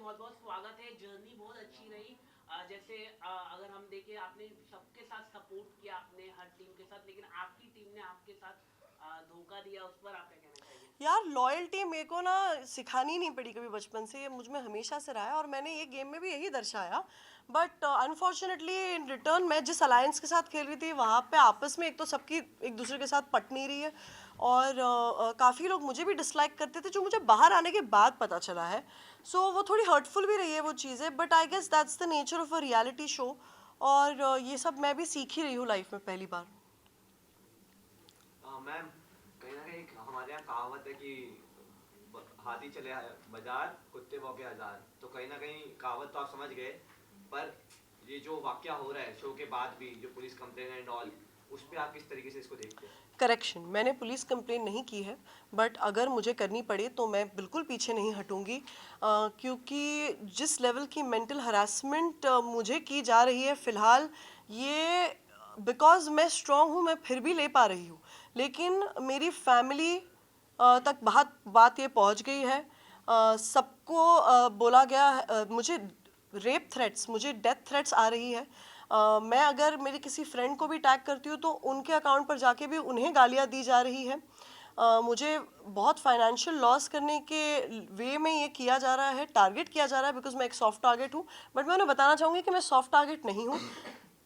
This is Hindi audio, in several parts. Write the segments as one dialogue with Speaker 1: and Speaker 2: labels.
Speaker 1: बहुत बहुत स्वागत है। जर्नी बहुत अच्छी रही। जैसे अगर हम देखें, आपने सबके साथ सपोर्ट किया, आपने हर टीम के साथ, लेकिन आपकी टीम ने आपके साथ धोखा दिया। उस पर आप क्या कहना चाहिए?
Speaker 2: यार लॉयल्टी मेरे को ना सिखानी नहीं पड़ी कभी बचपन से, ये मुझ में हमेशा से रहा है और मैंने ये गेम में भी यही दर्शाया। बट अनफॉर्चुनेटली इन रिटर्न मैं जिस अलायंस के साथ खेल रही थी वहाँ पे आपस में एक तो सबकी एक दूसरे के साथ पट नहीं रही है और काफ़ी लोग मुझे भी डिसलाइक करते थे, जो मुझे बाहर आने के बाद पता चला है। सो वो थोड़ी हर्टफुल भी रही है वो चीज़ें, but I guess that's the nature of a reality show. और ये सब मैं भी सीख ही रही हूँ लाइफ में पहली बार।
Speaker 3: मैम, कहीं ना कहीं हमारे यहाँ कहावत है कि हाथी चले बाजार, कुत्ते भौंके हजार। तो कहीं ना कहीं कहावत तो आप समझ गए, पर ये जो वाकया हो रहा है शो के बाद भी, जो पुलिस कंप्लेन एंड ऑल, उस पर आप किस तरीके से इसको देखते हैं?
Speaker 2: करेक्शन, मैंने पुलिस कंप्लेन नहीं की है, बट अगर मुझे करनी पड़े तो मैं बिल्कुल पीछे नहीं हटूंगी, क्योंकि जिस लेवल की मेंटल हरासमेंट मुझे की जा रही है फ़िलहाल, ये बिकॉज़ मैं स्ट्रांग हूँ मैं फिर भी ले पा रही हूँ, लेकिन मेरी फैमिली तक बात ये पहुँच गई है। सबको बोला गया मुझे रेप थ्रेट्स, मुझे डेथ थ्रेट्स आ रही है। मैं अगर मेरे किसी फ्रेंड को भी टैग करती हूँ तो उनके अकाउंट पर जाके भी उन्हें गालियाँ दी जा रही है। मुझे बहुत फाइनेंशियल लॉस करने के वे में ये किया जा रहा है, टारगेट किया जा रहा है, बिकॉज मैं एक सॉफ्ट टारगेट हूँ। बट मैं उन्हें बताना चाहूँगी कि मैं सॉफ्ट टारगेट नहीं हूँ,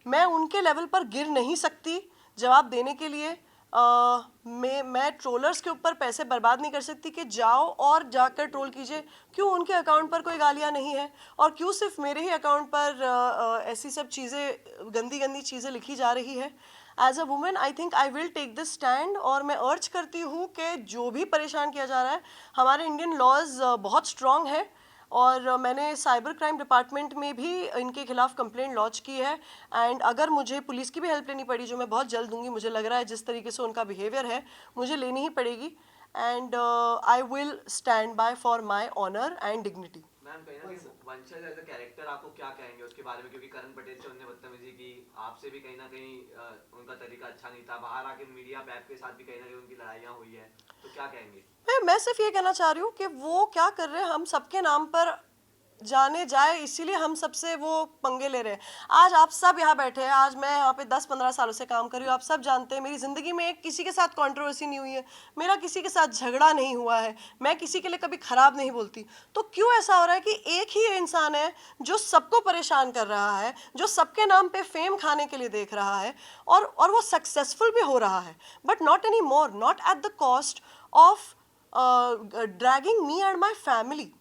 Speaker 2: मैं उनके लेवल पर गिर नहीं सकती जवाब देने के लिए। मैं ट्रोलर्स के ऊपर पैसे बर्बाद नहीं कर सकती कि जाओ और जाकर ट्रोल कीजिए। क्यों उनके अकाउंट पर कोई गालियाँ नहीं है और क्यों सिर्फ मेरे ही अकाउंट पर ऐसी सब चीज़ें, गंदी गंदी चीज़ें लिखी जा रही है। As a woman I think I will take this stand और मैं अर्ज करती हूँ कि जो भी परेशान किया जा रहा है, हमारे इंडियन लॉज बहुत स्ट्रॉन्ग है और मैंने साइबर क्राइम डिपार्टमेंट में भी इनके खिलाफ कंप्लेंट लॉन्च की है। एंड अगर मुझे पुलिस की भी हेल्प लेनी पड़ी, जो मैं बहुत जल्द दूंगी, मुझे लग रहा है जिस तरीके से उनका बिहेवियर है मुझे लेनी ही पड़ेगी। And I will stand by for my honour and dignity.
Speaker 3: Ma'am, कहीं ना कहीं वंशज एज अ कैरेक्टर आपको क्या कहेंगे उसके बारे में? क्योंकि करण पटेल से उन्होंने बदतमीजी की, आपसे भी कहीं ना कहीं उनका तरीका अच्छा नहीं था, बाहर आके मीडिया पे आपके साथ भी कहीं ना कहीं उनकी लड़ाइयाँ हुई है, तो क्या कहेंगे?
Speaker 2: मैं सिर्फ ये कहना चाह रही हूँ कि वो क्या कर रहे हैं, हम सबके नाम पर जाने जाए इसीलिए हम सबसे वो पंगे ले रहे हैं। आज आप सब यहाँ बैठे हैं, आज मैं यहाँ पे 10-15 सालों से काम कर रही हूँ, आप सब जानते हैं मेरी ज़िंदगी में एक किसी के साथ कंट्रोवर्सी नहीं हुई है, मेरा किसी के साथ झगड़ा नहीं हुआ है, मैं किसी के लिए कभी ख़राब नहीं बोलती। तो क्यों ऐसा हो रहा है कि एक ही इंसान है जो सबको परेशान कर रहा है, जो सबके नाम पे फेम खाने के लिए देख रहा है और वो सक्सेसफुल भी हो रहा है, but not any more, not at the cost of dragging me and my family.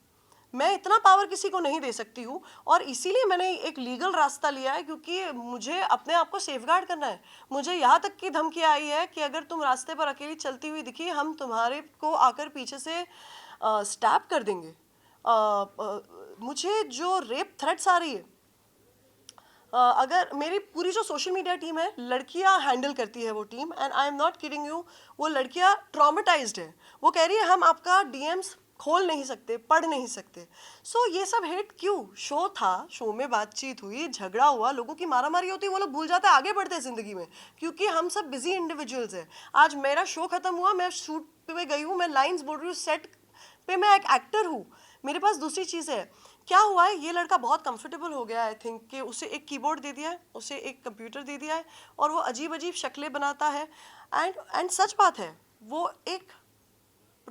Speaker 2: मैं इतना पावर किसी को नहीं दे सकती हूँ और इसीलिए मैंने एक लीगल रास्ता लिया है, क्योंकि मुझे अपने आप को सेफगार्ड करना है। मुझे यहाँ तक की धमकी आई है कि अगर तुम रास्ते पर अकेली चलती हुई दिखी, हम तुम्हारे को आकर पीछे से स्टैप कर देंगे। मुझे जो रेप थ्रेट्स आ रही है, अगर मेरी पूरी जो सोशल मीडिया टीम है, लड़कियां हैंडल करती है वो team, and I am not kidding you, वो लड़कियां ट्रॉमेटाइज्ड है। वो कह रही है हम आपका डीएम्स खोल नहीं सकते, पढ़ नहीं सकते। सो ये सब हेट क्यों? शो था, शो में बातचीत हुई, झगड़ा हुआ, लोगों की मारामारी होती, वो लोग भूल जाते, आगे बढ़ते हैं जिंदगी में, क्योंकि हम सब बिजी इंडिविजुअल्स हैं। आज मेरा शो खत्म हुआ, मैं शूट पे गई हूँ, मैं लाइन्स बोल रही हूँ सेट पे, मैं एक एक्टर हूँ, मेरे पास दूसरी चीज़ है। क्या हुआ है, ये लड़का बहुत कंफर्टेबल हो गया है, आई थिंक, कि उसे एक कीबोर्ड दे दिया है, उसे एक कंप्यूटर दे दिया है और वो अजीब अजीब शक्लें बनाता है। एंड सच बात है, वो एक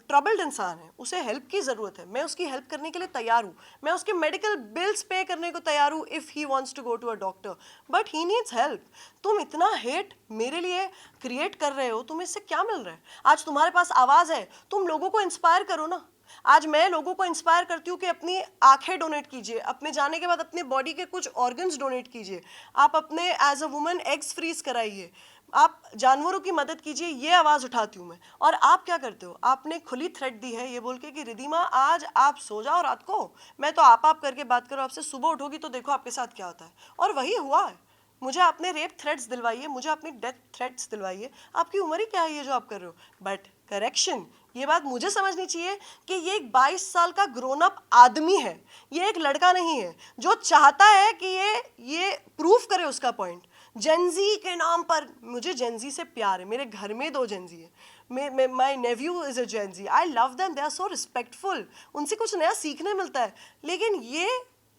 Speaker 2: ट्रबल्ड इंसान है, उसे हेल्प की ज़रूरत है, मैं उसकी हेल्प करने के लिए तैयार हूँ, मैं उसके मेडिकल बिल्स पे करने को तैयार हूँ if he wants to go to a doctor, but he needs help. तुम इतना हेट मेरे लिए क्रिएट कर रहे हो, तुम्हें इससे क्या मिल रहा है? आज तुम्हारे पास आवाज़ है, तुम लोगों को इंस्पायर करो ना। आज मैं लोगों को इंस्पायर करती हूँ कि अपनी आंखें डोनेट कीजिए, अपने जाने के बाद अपने बॉडी के कुछ ऑर्गन्स डोनेट कीजिए, आप अपने as a woman eggs freeze कराइए, आप जानवरों की मदद कीजिए, ये आवाज़ उठाती हूँ मैं। और आप क्या करते हो? आपने खुली थ्रेट दी है ये बोल के कि रिधिमा आज आप सो जाओ रात को, मैं तो आप करके बात करो आपसे, सुबह उठोगी तो देखो आपके साथ क्या होता है। और वही हुआ है, मुझे आपने रेप थ्रेट्स दिलवाइए, मुझे अपनी डेथ थ्रेट्स दिलवाइए, आपकी उम्र ही क्या है ये जो आप कर रहे हो? बट करेक्शन, ये बात मुझे समझनी चाहिए कि ये एक 22 साल का ग्रोन अप आदमी है, ये एक लड़का नहीं है जो चाहता है कि ये प्रूफ करे उसका पॉइंट। जेंजी के नाम पर, मुझे जेंजी से प्यार है, मेरे घर में 2 जेंजी है, my nephew is a Gen Z, I love them, they are so respectful, उनसे कुछ नया सीखने मिलता है। लेकिन ये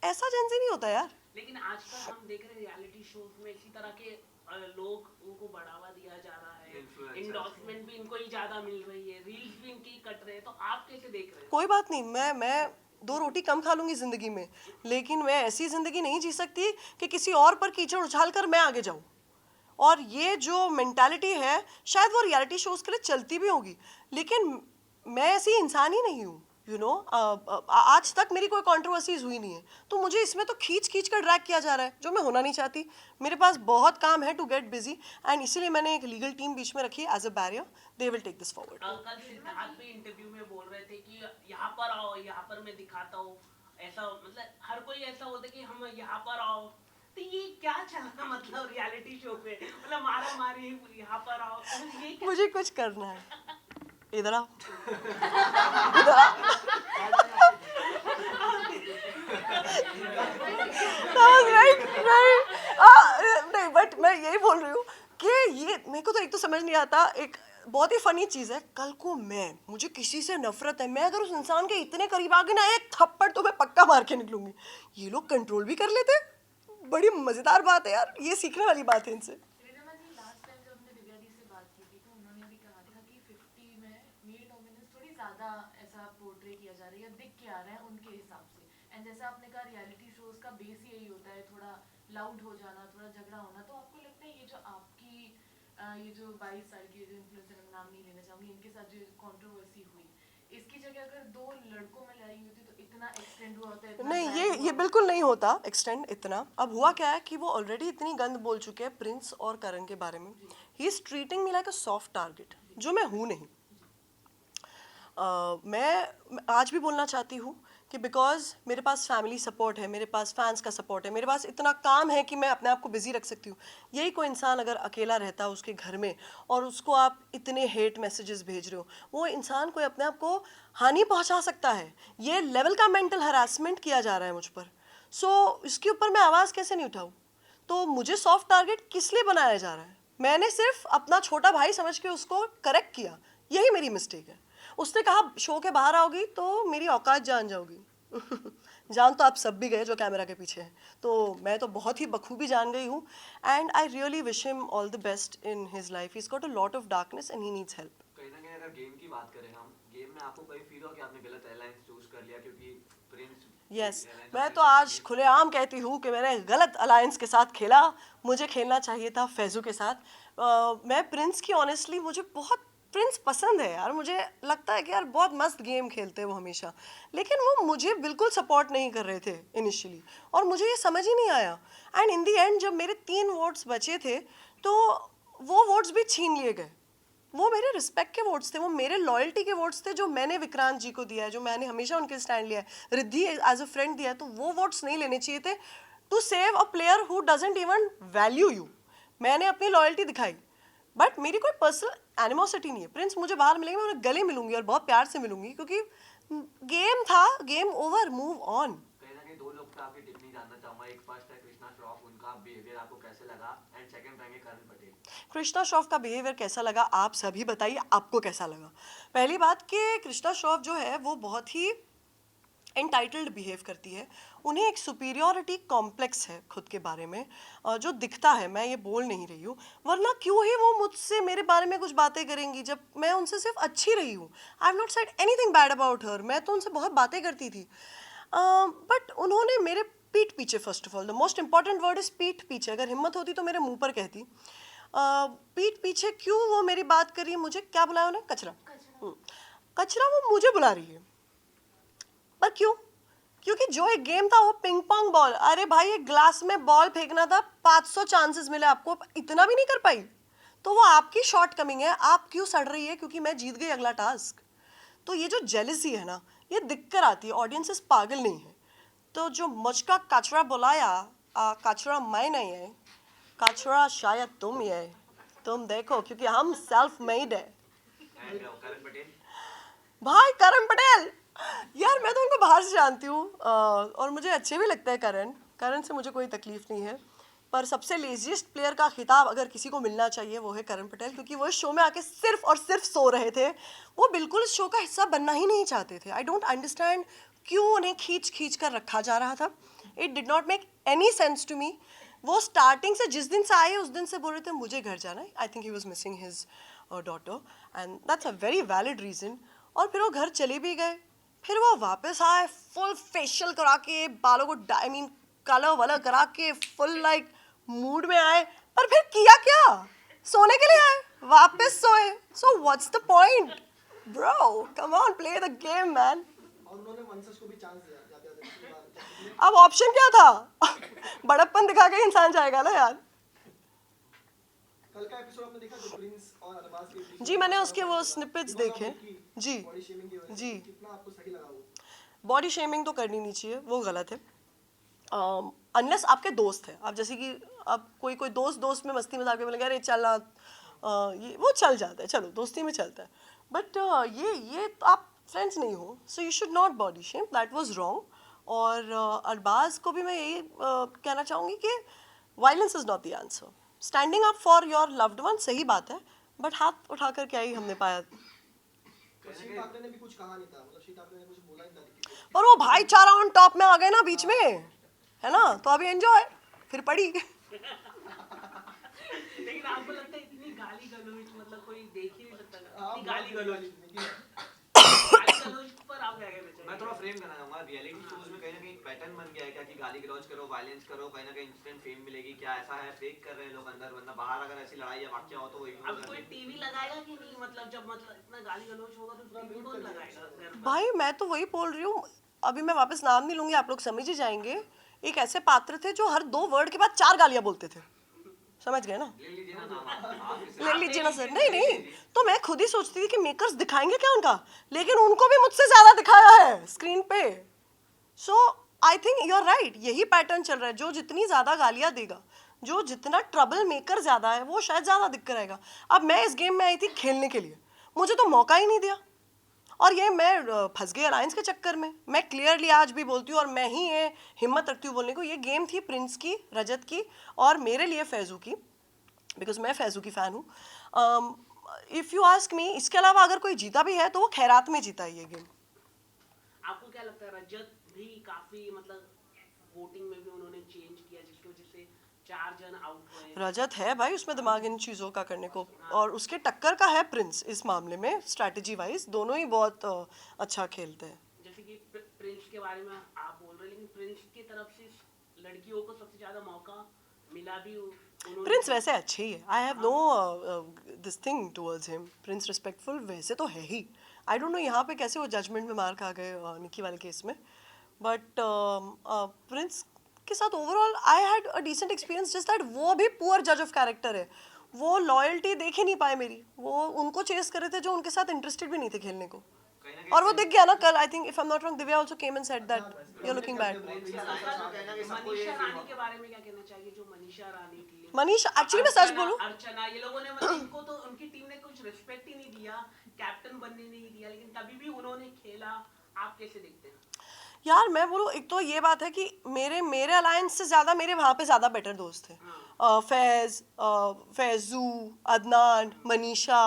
Speaker 2: ऐसा जेन जी नहीं होता यार।
Speaker 1: लेकिन आजकल हम देख रहे हैं रियलिटी शोज में इसी तरह के लोग उनको बढ़ावा दिया जा रहा है,
Speaker 3: Influencers.
Speaker 1: इंडोर्समेंट भी इनको ही ज्यादा मिल रही है, रील्स भी इनकी कट रहे हैं, तो आप कैसे देख रहे हैं?
Speaker 2: कोई बात नहीं, मैं 2 रोटी कम खा लूंगी ज़िंदगी में, लेकिन मैं ऐसी ज़िंदगी नहीं जी सकती कि किसी और पर कीचड़ उछाल कर मैं आगे जाऊं। और ये जो मेंटालिटी है शायद वो रियलिटी शोज़ के लिए चलती भी होगी, लेकिन मैं ऐसी इंसान ही नहीं हूँ, यू नो। आज तक मेरी कोई कंट्रोवर्सीज हुई नहीं है, तो मुझे इसमें तो खींच खींच कर ड्रैग किया जा रहा है, जो मैं होना नहीं चाहती। मेरे पास बहुत काम है टू गेट बिजी, एंड इसीलिए मैंने एक लीगल टीम बीच में रखी है as a barrier. They will take this forward.
Speaker 1: कल सिद्धार्थ भी इंटरव्यू में बोल रहे थे कि यहाँ पर आओ, यहाँ पर मैं दिखाता हूँ, ऐसा मतलब हर कोई ऐसा होता है कि हम यहाँ पर आओ, तो ये क्या चलना मतलब रियलिटी शो पे, मतलब मारा मारी यहाँ पर आओ, तो ये क्या?
Speaker 2: मुझे कुछ करना है, इधर आओ, इधर आओ। नहीं, बट मैं यही बोल रही हूँ कि ये मेरे को तो एक तो समझ नहीं आता। एक बहुत ही फनी चीज़ है, कल को मुझे किसी से नफरत है, मैं अगर उस इंसान के इतने करीब आ गई ना, एक थप्पड़ तो मैं पक्का मार के निकलूंगी। ये लोग कंट्रोल भी कर लेते हैं, बड़ी मज़ेदार बात है यार, ये सीखने वाली बात है इनसे।
Speaker 4: रिदमा जी, लास्ट टाइम जब हमने दिव्या दी से बात की थी तो उन्होंने भी कहा था कि 50 में मेल डोमिनेंस थोड़ी ज़्यादा ऐसा पोर्ट्रे किया जा रहा है या दिख के आ रहा है उनके हिसाब से। एंड जैसा आपने कहा रियलिटी शोज का बेस ही यही होता है, थोड़ा लाउड हो जाना, थोड़ा झगड़ा होना। तो आपको लगता है ये जो आपकी ये जो 22 साल की जो इन्फ्लुएंसर, मैं नाम नहीं लेना चाहूँगी, इनके साथ जो कंट्रोवर्सी हुई, इसकी जगह अगर 2 लड़कों में लड़ाई होती तो इतना एक्सटेंड हुआ होता है? इतना
Speaker 2: नहीं,
Speaker 4: bad
Speaker 2: ये
Speaker 4: हुआ
Speaker 2: बिल्कुल नहीं होता एक्सटेंड इतना। अब हुआ क्या है कि वो ऑलरेडी इतनी गंद बोल चुके हैं प्रिंस और करण के बारे में। He is treating me like a soft target, जो मैं हूँ नहीं। मैं आज भी बोलना चाहती हूँ कि बिकॉज मेरे पास फैमिली सपोर्ट है, मेरे पास फैंस का सपोर्ट है, मेरे पास इतना काम है कि मैं अपने आप को बिजी रख सकती हूँ। यही कोई इंसान अगर अकेला रहता है उसके घर में और उसको आप इतने हेट मैसेजेस भेज रहे हो, वो इंसान कोई अपने आप को हानि पहुँचा सकता है। ये लेवल का मेंटल हरासमेंट किया जा रहा है मुझ पर। सो इसके ऊपर मैं आवाज़ कैसे नहीं उठाऊँ? तो मुझे सॉफ्ट टारगेट किस लिए बनाया जा रहा है? मैंने सिर्फ अपना छोटा भाई समझ के उसको करेक्ट किया, यही मेरी मिस्टेक है। उसने कहा शो के बाहर आओगी तो मेरी औकात जान जाओगी। जान तो आप सब भी गए जो कैमरा के पीछे हैं, तो मैं तो बहुत ही बखूबी जान गई हूँ। And I really wish him all the best in his life. He is got a lot of darkness and he needs help.
Speaker 3: कहीं ना कहीं अगर गेम की बात करें हम, गेम में आपको कभी फील हो कि आपने गलत एयरलाइंस चूज कर लिया क्योंकि प्रिंस
Speaker 2: यस, मैं तो आज खुलेआम कहती हूँ कि मैंने गलत अलायंस के साथ खेला। मुझे खेलना चाहिए था फैजू के साथ। मैं प्रिंस की ऑनेस्टली, मुझे बहुत प्रिंस पसंद है यार। मुझे लगता है कि यार बहुत मस्त गेम खेलते हैं वो हमेशा, लेकिन वो मुझे बिल्कुल सपोर्ट नहीं कर रहे थे इनिशियली, और मुझे ये समझ ही नहीं आया। एंड इन दी एंड जब मेरे 3 वोट्स बचे थे तो वो वोट्स भी छीन लिए गए। वो मेरे रिस्पेक्ट के वोट्स थे, वो मेरे लॉयल्टी के वोट्स थे, जो मैंने विक्रांत जी को दिया है, जो मैंने हमेशा उनके स्टैंड लिया है, रिद्धि एज अ फ्रेंड दिया है। तो वो वोट्स नहीं लेने चाहिए थे to save a player who doesn't even value you. मैंने अपनी लॉयल्टी दिखाई, बट मेरी कोई पर्सनल एनिमोसिटी नहीं है। प्रिंस मुझे बाहर मिलेंगे, मैं उन्हें गले मिलूंगी और बहुत प्यार से मिलूंगी, क्योंकि गेम था, गेम ओवर, मूव ऑन।
Speaker 3: कहीं ना कहीं 2 लोग पे आपकी टिप्पणी जानना चाहूंगा। एक फर्स्ट है कृष्णा श्रॉफ, उनका बिहेवियर आपको कैसे लगा? एंड सेकंड रहेंगे करण पटेल।
Speaker 2: कृष्णा श्रॉफ का बिहेवियर कैसा लगा, आप सभी बताइए आपको कैसा लगा। पहली बात कि कृष्णा श्रॉफ जो है वो बहुत ही एंटाइटल्ड बिहेव करती है। उन्हें एक सुपीरियरिटी कॉम्प्लेक्स है खुद के बारे में, जो दिखता है। मैं ये बोल नहीं रही हूँ, वरना क्यों ही वो मुझसे मेरे बारे में कुछ बातें करेंगी जब मैं उनसे सिर्फ अच्छी रही हूँ। I have not said anything bad about her. मैं तो उनसे बहुत बातें करती थी, बट उन्होंने मेरे पीठ पीछे, first of all the most important word is पीठ पीछे। अगर हिम्मत होती तो मेरे मुंह पर कहती। पीठ पीछे क्यों वो मेरी बात कर रही है? मुझे क्या बुलाया उन्हें? कचरा। कचरा वो मुझे बुला रही है, पर क्यों? क्योंकि जो एक गेम था वो पिंग पोंग बॉल। अरे भाई, एक ग्लास में बॉल फेंकना था, 500 चांसेस मिले आपको, इतना भी नहीं कर पाई, तो वो आपकी शॉर्ट कमिंग है। आप क्यों सड़ रही है? क्योंकि मैं जीत गई अगला टास्क। तो ये जो जेलसी है ना, ये दिख कर आती है। ऑडियंसेस पागल नहीं है। तो जो मुझका कचरा बुलाया, कचरा मैं नहीं है, कचरा शायद तुम ही है। तुम देखो, क्योंकि हम सेल्फ मेड है।
Speaker 3: एंड करण पटेल।
Speaker 2: भाई करण पटेल, यार मैं तो उनको बाहर से जानती हूँ, और मुझे अच्छे भी लगता है करण से मुझे कोई तकलीफ नहीं है। पर सबसे लेजीस्ट प्लेयर का खिताब अगर किसी को मिलना चाहिए वो है करण पटेल, क्योंकि वो इस शो में आके सिर्फ और सिर्फ सो रहे थे। वो बिल्कुल इस शो का हिस्सा बनना ही नहीं चाहते थे। आई डोंट अंडरस्टैंड क्यों उन्हें खींच खींच कर रखा जा रहा था। It did not make any sense to me. वो स्टार्टिंग से जिस दिन से आए उस दिन से बोल रहे थे मुझे घर जाना है। I think he was missing his daughter and that's a very valid reason. और फिर वो घर चले भी गए, फिर वो वापस आए फुल फेशियल करा के, बालों को आई मीन कलर वलर करा के फुल लाइक मूड में आए, पर फिर किया क्या? सोने के लिए आए, वापस सोए। So what's the point bro? Come on, play the game man.
Speaker 5: और उन्होंने वंशज को भी चांस दिया जाते जाते पिछली बार।
Speaker 2: अब ऑप्शन क्या था? बड़प्पन दिखा के इंसान जाएगा ना यार।
Speaker 5: कल का एपिसोड आपने देखा जो प्रिंस और अरबाज के बीच
Speaker 2: जी,
Speaker 5: में
Speaker 2: मैंने उसके वो
Speaker 5: हुआ था,
Speaker 2: स्निपेट्स
Speaker 5: कि वो
Speaker 2: देखे।
Speaker 5: की
Speaker 2: जी
Speaker 5: बॉडी शेमिंग की वजह से
Speaker 2: जी।
Speaker 5: कितना आपको सही लगा वो?
Speaker 2: बॉडी शेमिंग तो करनी नहीं चाहिए, वो गलत है। अनलेस आपके दोस्त हैं, आप जैसे कि अब कोई कोई दोस्त में मस्ती मजाक में बोलेंगे अरे चल ये वो चल जाता है, चलो दोस्ती में चलता है। बट ये तो आप फ्रेंड्स नहीं हो, so you should not body shame, that was wrong. और अरबाज को भी मैं यही कहना चाहूँगी कि violence is not the answer. Standing up for your loved one सही बात है, बट हाथ उठाकर क्या ही हमने पाया।
Speaker 5: और श्री ठाकरे ने भी कुछ कहा नहीं था, मतलब श्री ठाकरे ने कुछ बोला ही नहीं था किसी को।
Speaker 2: और वो भाईचारा ऑन टॉप में आ गए ना बीच में, है ना, तो अभी एंजॉय फिर पड़ी।
Speaker 1: लेकिन आपको लगता है इतनी गाली गलौज मतलब कोई देख ही नहीं सकता,
Speaker 5: हाँ,
Speaker 1: इतनी गाली गलौज पर आप क्या कहना
Speaker 3: मैं थोड़ा फ्रेम करना चाहूंगा। रियलिटी शोज में कहीं ना कहीं पैटर्न बन गया है क्या कि गाली गलौज करो, वायलेंस करो, कहीं ना कहीं इंस्टेंट फेम मिलेगी। क्या ऐसा है? फेक कर रहे हैं लोग अंदर, वरना बाहर अगर ऐसी लड़ाई या वाकया हो तो वो इग्नोर
Speaker 1: अब
Speaker 3: कर
Speaker 1: कोई
Speaker 3: देंगे।
Speaker 1: टीवी लगाएगा कि नहीं? मतलब जब मतलब इतना गाली गलौज होगा तो टीवी कौन लगाएगा घर पर?
Speaker 2: भाई मैं तो वही बोल रही हूँ, अभी मैं वापस नाम नहीं लूंगी, आप लोग समझ ही जाएंगे। एक ऐसे पात्र थे जो हर 2 वर्ड के बाद 4 गालियां बोलते थे, समझ गए ना?
Speaker 3: ले लीजिए ना नाम आप इसे।
Speaker 2: ले लीजिए ना सर। नहीं नहीं, तो मैं खुद ही सोचती थी कि मेकर्स दिखाएंगे क्या उनका, लेकिन उनको भी मुझसे ज्यादा दिखाया है स्क्रीन पे। So I think you are right, यही पैटर्न चल रहा है। जो जितनी ज्यादा गालियां देगा, जो जितना ट्रबल मेकर ज्यादा है, वो शायद ज्यादा दिक्कत रहेगा। अब मैं इस गेम में आई थी खेलने के लिए, मुझे तो मौका ही नहीं दिया, और ये मैं फंस गई अलायंस के चक्कर में। मैं क्लियरली आज भी बोलती हूँ, और मैं ही ये हिम्मत रखती हूँ बोलने को, ये गेम थी प्रिंस की, रजत की, और मेरे लिए फैजू की, बिकॉज मैं फैजू की फ़ैन हूँ। इफ़ यू आस्क मी, इसके अलावा अगर कोई जीता भी है तो वो खैरात में जीता है ये गेम।
Speaker 1: आपको क्या लगता है रजत भी काफी मतलब वोटिंग में भी उन्होंने चेंज किया जिसकी वजह से 4 जन आउट हुए?
Speaker 2: रजत है भाई उसमें दिमाग इन चीज़ों का करने को, और उसके टक्कर का है प्रिंस इस मामले में। स्ट्रैटेजी वाइज दोनों ही बहुत अच्छा खेलते हैं।
Speaker 1: जैसे कि प्रिंस के बारे में आप बोल रहे हैं, लेकिन प्रिंस की तरफ से लड़कियों को सबसे ज्यादा मौका मिला भी उन्होंने।
Speaker 2: प्रिंस वैसे अच्छे ही है, I have no this thing towards him. Prince respectful वैसे तो है ही। आई डोंट नो यहाँ पे कैसे वो जजमेंट में मार खा गए निकी वाले केस में, बट प्रिंस के साथ overall I had a decent experience. Just that वो भी पुअर जज ऑफ कैरेक्टर है, वो लॉयल्टी देख ही नहीं पाए मेरी। वो उनको चेस कर रहे थे जो उनके साथ इंटरेस्टेड भी नहीं थे खेलने को,
Speaker 3: कहीं ना
Speaker 2: और वो दिख गया ना कल। I think if I am not wrong, Divya also came and said that you are looking bad.
Speaker 1: Manisha Rani के बारे में क्या कहना चाहिए? जो मनीषा रानी थी,
Speaker 2: मनीषा, एक्चुअली मैं सच बोलूं,
Speaker 1: अर्चना, ये लोगों ने मतलब इनको तो उनकी टीम ने कुछ रिस्पेक्ट ही नहीं दिया, कैप्टन बनने नहीं दिया, लेकिन तभी भी उन्होंने खेला। आप कैसे देखते हैं?
Speaker 2: यार मैं बोलूँ, एक तो ये बात है कि मेरे अलायंस से ज़्यादा मेरे वहाँ पे ज़्यादा बेटर दोस्त थे। फैज़ू, अदनान, मनीषा,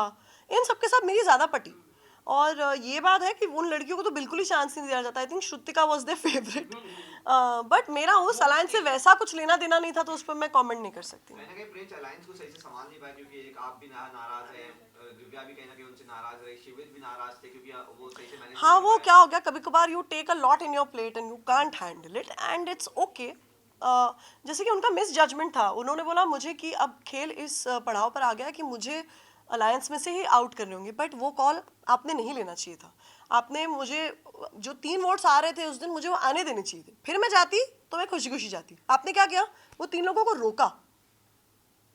Speaker 2: इन सब के साथ मेरी ज़्यादा पटी। और ये बात है कि उन लड़कियों को तो बिल्कुल ही चांस नहीं दिया जाता। I think Shrutika was their favourite, but मेरा उस अलायंस से वैसा कुछ लेना देना नहीं था, तो उस पर मैं कमेंट नहीं कर सकती।
Speaker 3: कहीं ना कहीं प्रिंस अलायंस को सही से संभाल नहीं पाया, क्योंकि एक आप भी नाराज है, दिव्या भी कहीं ना कहीं उनसे नाराज रही, शिविर भी नाराज थे क्योंकि वो सही से मैनेज
Speaker 2: हाँ, वो क्या हो गया, कभी कभार you take a lot in your plate and you can't handle it, and it's okay. जैसे कि उनका मिस जजमेंट था, उन्होंने बोला मुझे कि अब खेल इस पड़ाव पर आ गया कि मुझे अलायंस में से ही आउट करने होंगे, बट वो कॉल आपने नहीं लेना चाहिए था। आपने मुझे, जो 3 वोट्स आ रहे थे उस दिन, मुझे वो आने देने चाहिए थे, फिर मैं जाती तो मैं खुशी खुशी जाती। आपने क्या किया, वो 3 लोगों को रोका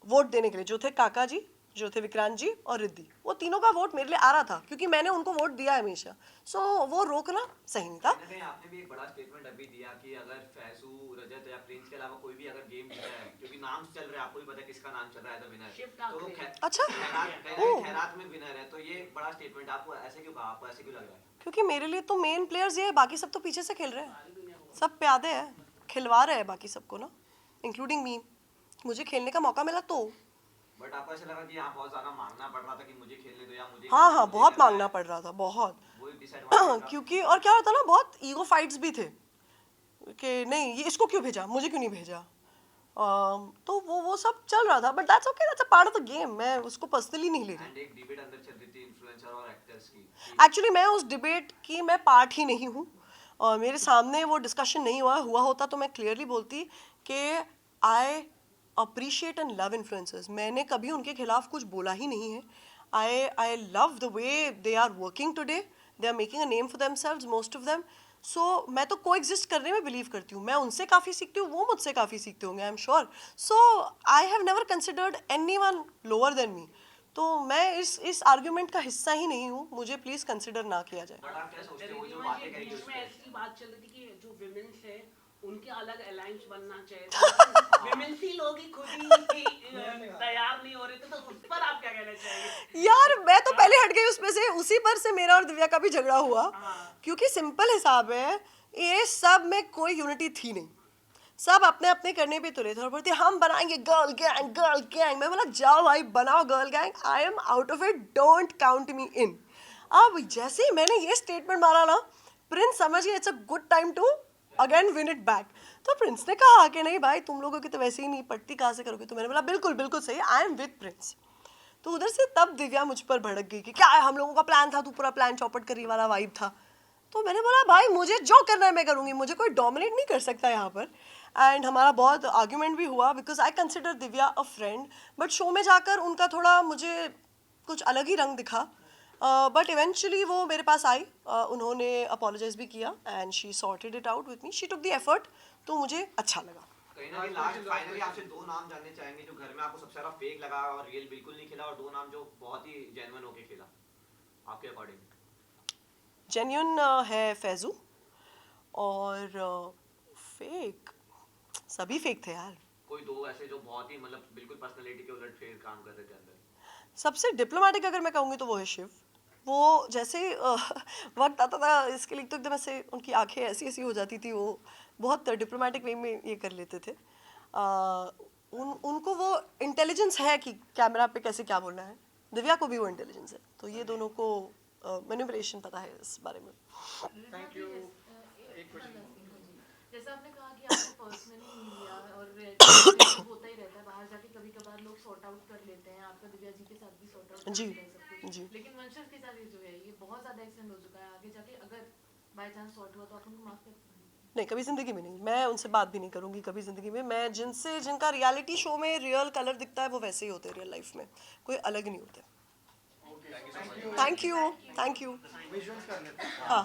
Speaker 2: वोट देने के लिए, जो थे काका जी, जो थे विक्रांत जी और रिद्धि। वो तीनों का वोट मेरे लिए आ रहा था क्योंकि मैंने उनको वोट दिया है हमेशा। सो वो रोकना सही नहीं था।
Speaker 3: कहीं ना कहीं आपने भी एक बड़ा स्टेटमेंट अभी दिया कि अगर फैजू, रजत या प्रिंस के अलावा कोई भी अगर गेम जीता है, क्योंकि नाम चल रहा है, आपको भी पता है किसका नाम चल रहा है विनर, तो वो
Speaker 2: अच्छा,
Speaker 3: खैरात में विनर है, तो ये बड़ा स्टेटमेंट। आपको ऐसे क्यों कहा, आपको ऐसे क्यों लग रहा है?
Speaker 2: क्योंकि मेरे लिए तो मेन प्लेयर्स ये है, बाकी सब तो पीछे से खेल रहे हैं, सब प्यादे हैं, खिलवा रहे हैं बाकी सबको ना, इंक्लूडिंग मी, मुझे खेलने का मौका मिला तो।
Speaker 3: बट आपको ऐसा लगा कि यहाँ बहुत ज्यादा मांगना पड़ रहा था कि मुझे खेलने दो या मुझे
Speaker 2: हाँ हाँ,
Speaker 3: मुझे
Speaker 2: बहुत
Speaker 3: करना
Speaker 2: मांगना
Speaker 3: है।
Speaker 2: पड़ रहा था, बहुत।
Speaker 3: वही डिसएडवांटेज था।
Speaker 2: क्योंकि और क्या होता ना, बहुत ईगो फाइट्स भी थे कि नहीं ये इसको क्यों भेजा, मुझे क्यों नहीं भेजा। तो वो सब चल रहा था, but that's okay, that's a part of the game, मैं उसको पर्सनली नहीं ले रही।
Speaker 3: एंड एक डिबेट अंदर चल रही थी इन्फ्लुएंसर और एक्टर्स की
Speaker 2: एक्चुअली मैं उस डिबेट की मैं पार्ट ही नहीं हूँ, और मेरे सामने वो डिस्कशन नहीं हुआ होता तो मैं क्लियरली बोलती कि I appreciate and love influencers. मैंने कभी उनके खिलाफ कुछ बोला ही नहीं है। I love the way they are working today, they are making a name for themselves, most of them. So मैं तो को एग्जिस्ट करने में बिलीव करती हूँ, मैं उनसे काफ़ी सीखती हूँ, वो मुझसे काफ़ी सीखते होंगे, I am sure. So I have never considered any one lower than me. तो मैं इस आर्ग्यूमेंट का हिस्सा ही नहीं हूँ, मुझे प्लीज़ कंसिडर ना किया जाए।
Speaker 3: बट आप क्या सोचते हो वो जो
Speaker 1: रिद्धिमा जी,
Speaker 3: बातें कही
Speaker 1: बीच
Speaker 3: उस
Speaker 1: में
Speaker 3: पे
Speaker 1: ऐसी बात चल रही थी कि जो विमेंस है उनके अलग अलायंस बनना चाहिए, विमेंस ही लोग ही खुद ही तैयार नहीं हो रहे थे, तो उस पर आप क्या कहना चाहेंगे?
Speaker 2: यार मैं तो पहले हट गई उसमें से, उसी पर से मेरा और दिव्या का भी झगड़ा हुआ,
Speaker 1: हाँ।
Speaker 2: क्योंकि सिंपल हिसाब है, ये सब में कोई यूनिटी थी नहीं, सब अपने अपने करने पे तुले थे और बोलते हम बनाएंगे गर्ल गैंग गर्ल गैंग। मैं बोला जाओ भाई बनाओ girl gang, I am out of it, don't count me in. अब जैसे ही मैंने ये स्टेटमेंट मारा ना, प्रिंस समझ गया it's a good time to again win it back. तो प्रिंस ने कहा कि नहीं भाई तुम लोगों की तो वैसे ही नहीं पड़ती, कहाँ से करोगे। तो मैंने बोला बिल्कुल बिल्कुल सही, आई एम विद प्रिंस। तो उधर से तब दिव्या मुझ पर भड़क गई कि क्या है, हम लोगों का प्लान था, तू पूरा प्लान चौपट करी वाला वाइब था। तो मैंने बोला भाई मुझे जो करना है मैं करूँगी, मुझे कोई डोमिनेट नहीं कर सकता यहाँ पर। एंड हमारा बहुत आर्ग्यूमेंट भी हुआ, because I consider Divya a friend, but show में जाकर उनका थोड़ा मुझे कुछ अलग ही रंग दिखा। बट इवेंचुअली वो मेरे पास आई, उन्होंने अपोलोजाइज भी किया and she sorted it out with me, she took the effort, तो मुझे अच्छा लगा।
Speaker 3: कहीं ना कहीं लास्ट फाइनली आपसे दो नाम जानने चाहेंगे जो घर में आपको सबसे ज्यादा फेक लगा और रियल बिल्कुल नहीं खेला, और दो नाम जो बहुत ही जेन्युइन होके खेला आपके अकॉर्डिंग।
Speaker 2: जेन्यून है फैजू, और फेक सभी फेक थे यार।
Speaker 3: कोई दो ऐसे जो बहुत ही मतलब बिल्कुल पर्सनालिटी के उलट फेक काम कर रहे थे अंदर।
Speaker 2: सबसे डिप्लोमेटिक अगर मैं कहूँगी तो वो है शिव। वो जैसे वक्त आता था इसके लिए तो एकदम ऐसे उनकी आंखें ऐसी ऐसी हो जाती थी, वो बहुत डिप्लोमेटिक वे में ये कर लेते थे। उनको वो इंटेलिजेंस है कि कैमरा पे कैसे क्या बोलना है, दिव्या को भी वो इंटेलिजेंस है, तो ये दोनों को मैनिपुलेशन पता है इस बारे में।
Speaker 5: Thank you. एक question.
Speaker 4: जैसा आपने कहा कि आपने पर्सनली नहीं लिया और होता ही रहता है, बाहर जाके कभी कभार लोग सॉर्ट आउट कर लेते हैं, आपका दिव्या जी के साथ भी सॉर्ट आउट
Speaker 2: जी,
Speaker 4: सब कुछ।
Speaker 2: जी।
Speaker 4: लेकिन वंशज के साथ ये जो है ये बहुत ज्यादा एक्सीडेंट हो चुका है, आगे जाके अगर बाय चांस सॉर्ट हुआ तो आप उनको माफ कर देंगे?
Speaker 2: नहीं, कभी ज़िंदगी में नहीं, मैं उनसे बात भी नहीं करूँगी कभी ज़िंदगी में। मैं जिनका रियलिटी शो में रियल कलर दिखता है वो वैसे ही होते हैं रियल लाइफ में, कोई अलग नहीं होते।
Speaker 5: Okay. Thank you.
Speaker 2: Thank you, thank you.
Speaker 5: Visuals कर लेते हैं.
Speaker 2: हाँ।